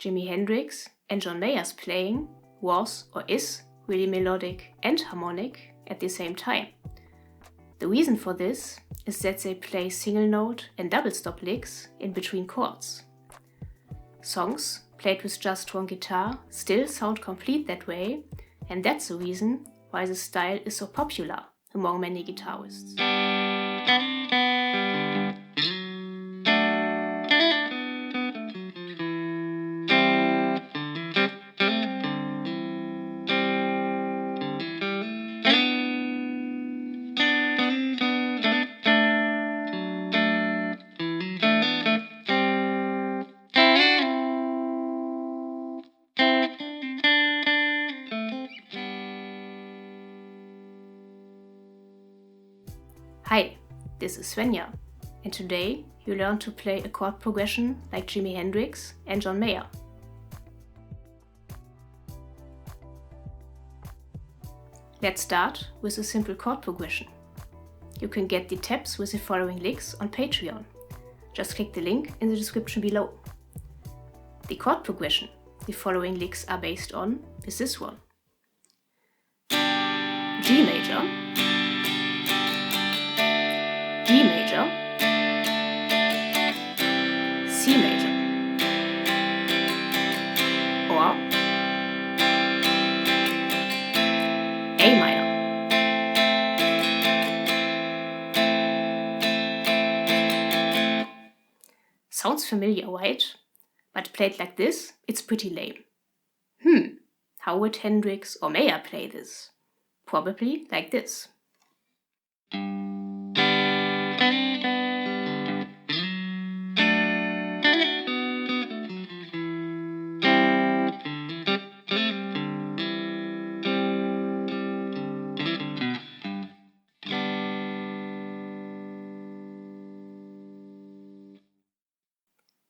Jimi Hendrix and John Mayer's playing was or is really melodic and harmonic at the same time. The reason for this is that they play single note and double stop licks in between chords. Songs played with just strong guitar still sound complete that way, and that's the reason why the style is so popular among many guitarists. Hi, this is Svenja, and today you learn to play a chord progression like Jimi Hendrix and John Mayer. Let's start with a simple chord progression. You can get the tabs with the following licks on Patreon. Just click the link in the description below. The chord progression the following licks are based on is this one: G major, D major, C major, or A minor. Sounds familiar, right? But played like this, it's pretty lame. How would Hendrix or Mayer play this? Probably like this.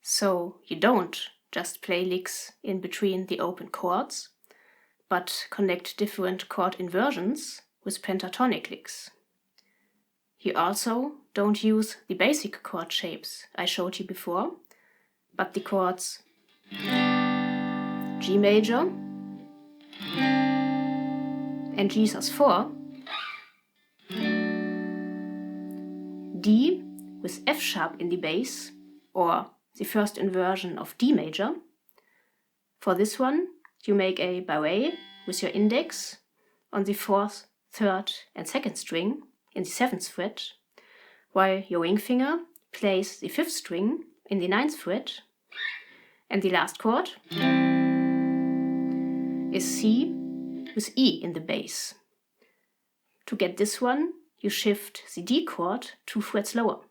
So you don't just play licks in between the open chords, but connect different chord inversions with pentatonic licks. You also don't use the basic chord shapes I showed you before, but the chords G major and G sus4, D with F sharp in the bass, or the first inversion of D major. For this one, you make a barré with your index on the 4th, 3rd and 2nd string in the 7th fret, while your ring finger plays the 5th string in the 9th fret, and the last chord is C with E in the bass. To get this one, you shift the D chord 2 frets lower.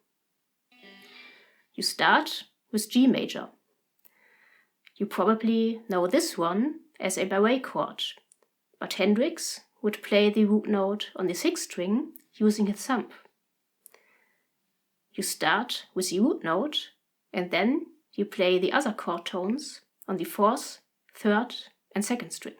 You start with G major. You probably know this one as a barré chord, but Hendrix would play the root note on the 6th string using his thumb. You start with the root note, and then you play the other chord tones on the 4th, 3rd and 2nd string.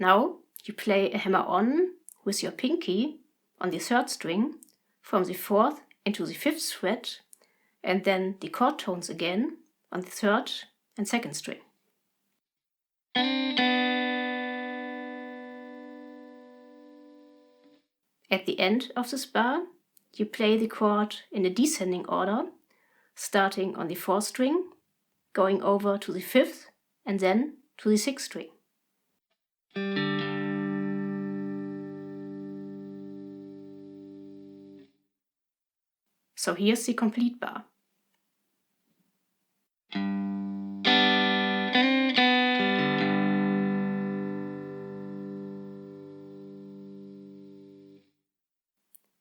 Now you play a hammer-on with your pinky on the 3rd string from the 4th into the 5th fret, and then the chord tones again on the 3rd and 2nd string. At the end of this bar, you play the chord in a descending order, starting on the 4th string, going over to the 5th, and then to the 6th string. So here's the complete bar.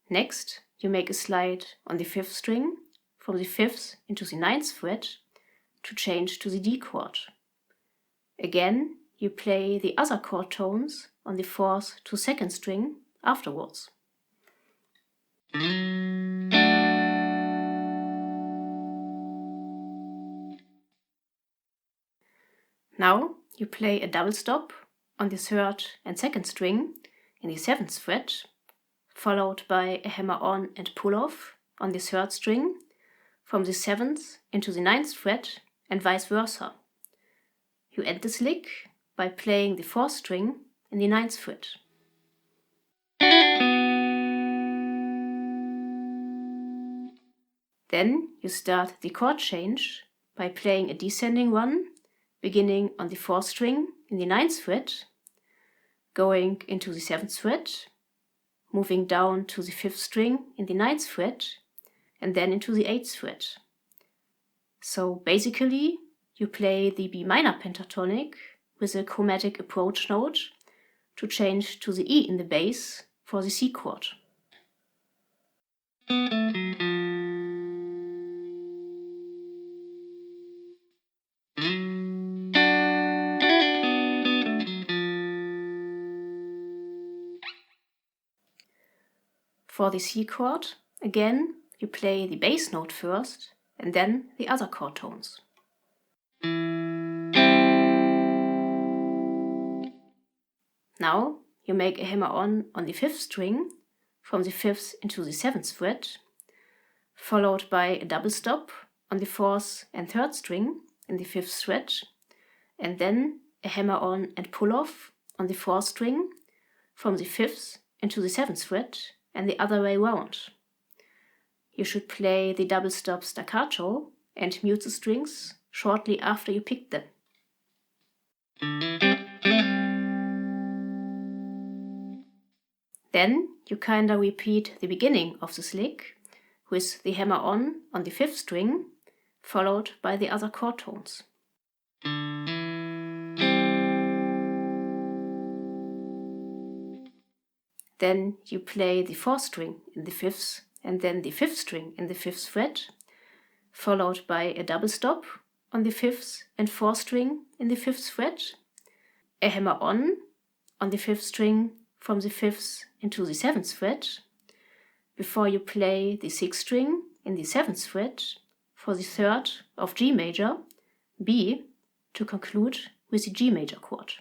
Next, you make a slide on the 5th string from the 5th into the 9th fret to change to the D chord. Again, you play the other chord tones on the 4th to 2nd string afterwards. Now you play a double stop on the 3rd and 2nd string in the 7th fret, followed by a hammer-on and pull-off on the 3rd string from the 7th into the 9th fret and vice versa. You end this lick by playing the 4th string in the 9th fret. Then you start the chord change by playing a descending one, beginning on the 4th string in the 9th fret, going into the 7th fret, moving down to the 5th string in the 9th fret, and then into the 8th fret. So basically, you play the B minor pentatonic with a chromatic approach note to change to the E in the bass for the C chord. For the C chord, again, you play the bass note first and then the other chord tones. Now you make a hammer-on the 5th string from the 5th into the 7th fret, followed by a double stop on the 4th and 3rd string in the 5th fret, and then a hammer-on and pull-off on the 4th string from the 5th into the 7th fret and the other way round. You should play the double stop staccato and mute the strings shortly after you pick them. Then you kinda repeat the beginning of this lick with the hammer-on the 5th string, followed by the other chord tones. Then you play the 4th string in the 5th and then the 5th string in the 5th fret, followed by a double stop on the 5th and 4th string in the 5th fret, a hammer-on the 5th string from the 5th into the 7th fret, before you play the 6th string in the 7th fret for the 3rd of G major, B, to conclude with the G major chord.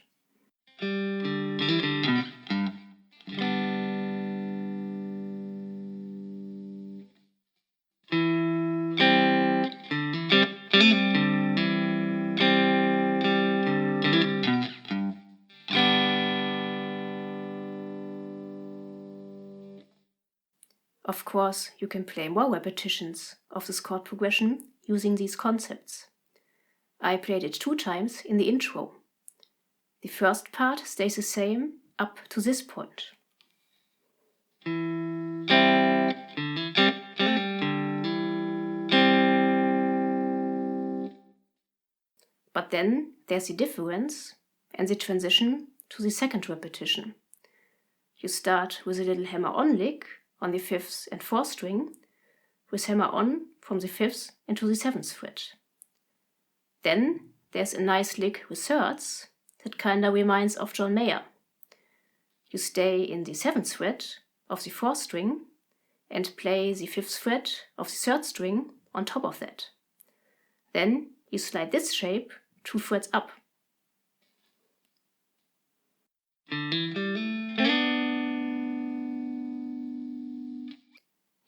Of course, you can play more repetitions of this chord progression using these concepts. I played it 2 times in the intro. The first part stays the same up to this point. But then there's the difference and the transition to the second repetition. You start with a little hammer-on lick on the 5th and 4th string, with hammer-on from the 5th into the 7th fret. Then there's a nice lick with thirds that kinda reminds of John Mayer. You stay in the 7th fret of the 4th string and play the 5th fret of the 3rd string on top of that. Then you slide this shape 2 frets up.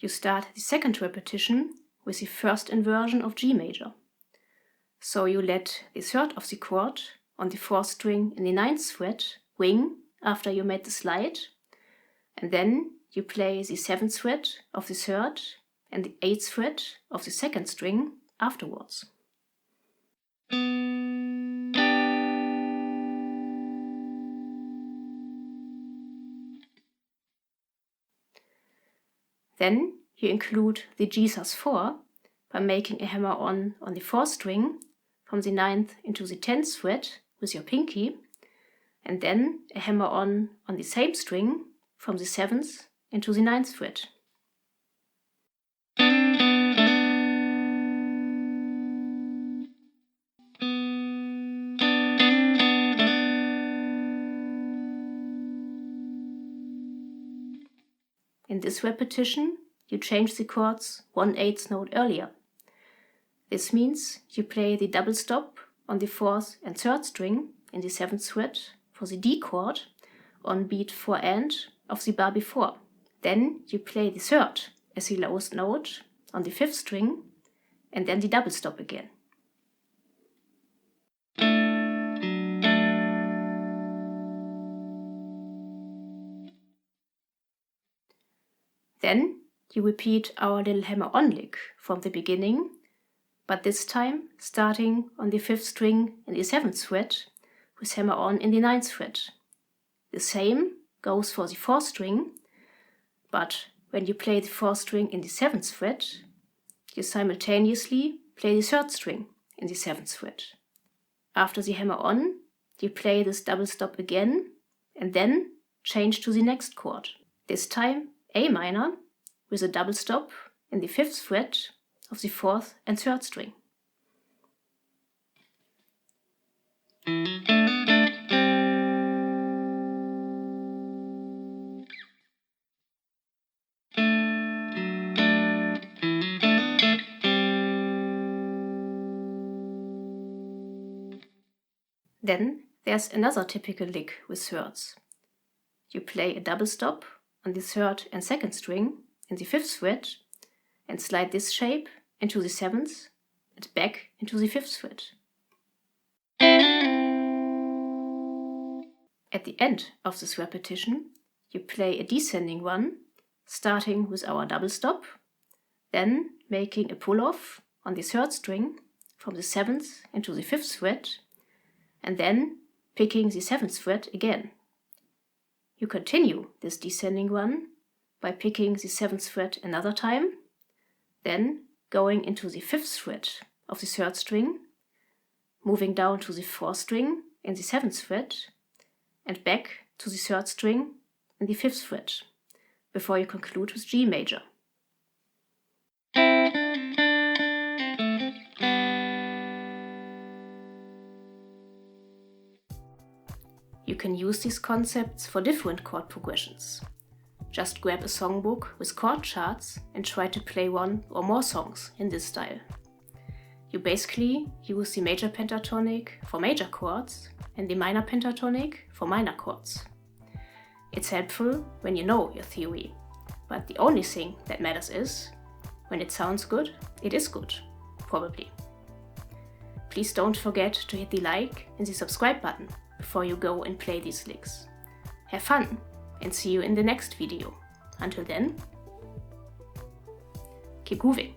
You start the second repetition with the first inversion of G major. So you let the 3rd of the chord on the 4th string in the 9th fret ring after you made the slide, and then you play the 7th fret of the 3rd and the 8th fret of the 2nd string afterwards. Then you include the G sus4 by making a hammer-on the 4th string from the 9th into the 10th fret with your pinky, and then a hammer-on the same string from the 7th into the 9th fret. In this repetition, you change the chords 1/8 note earlier. This means you play the double stop on the 4th and 3rd string in the 7th fret for the D chord on beat 4 and of the bar before, Then you play the third as the lowest note on the 5th string and then the double stop again. Then you repeat our little hammer-on lick from the beginning, but this time starting on the 5th string in the 7th fret with hammer-on in the 9th fret. The same goes for the 4th string, but when you play the 4th string in the 7th fret, you simultaneously play the 3rd string in the 7th fret. After the hammer-on, you play this double stop again and then change to the next chord. This time A minor with a double stop in the 5th fret of the 4th and 3rd string. Then there's another typical lick with thirds. You play a double stop on the 3rd and 2nd string in the 5th fret and slide this shape into the 7th and back into the 5th fret. At the end of this repetition, you play a descending one, starting with our double stop, then making a pull-off on the 3rd string from the 7th into the 5th fret, and then picking the 7th fret again. You continue this descending one by picking the 7th fret another time, then going into the 5th fret of the 3rd string, moving down to the 4th string in the 7th fret, and back to the 3rd string in the 5th fret, before you conclude with G major. You can use these concepts for different chord progressions. Just grab a songbook with chord charts and try to play one or more songs in this style. You basically use the major pentatonic for major chords and the minor pentatonic for minor chords. It's helpful when you know your theory, but the only thing that matters is, when it sounds good, it is good, probably. Please don't forget to hit the like and the subscribe button before you go and play these licks. Have fun and see you in the next video. Until then, keep grooving.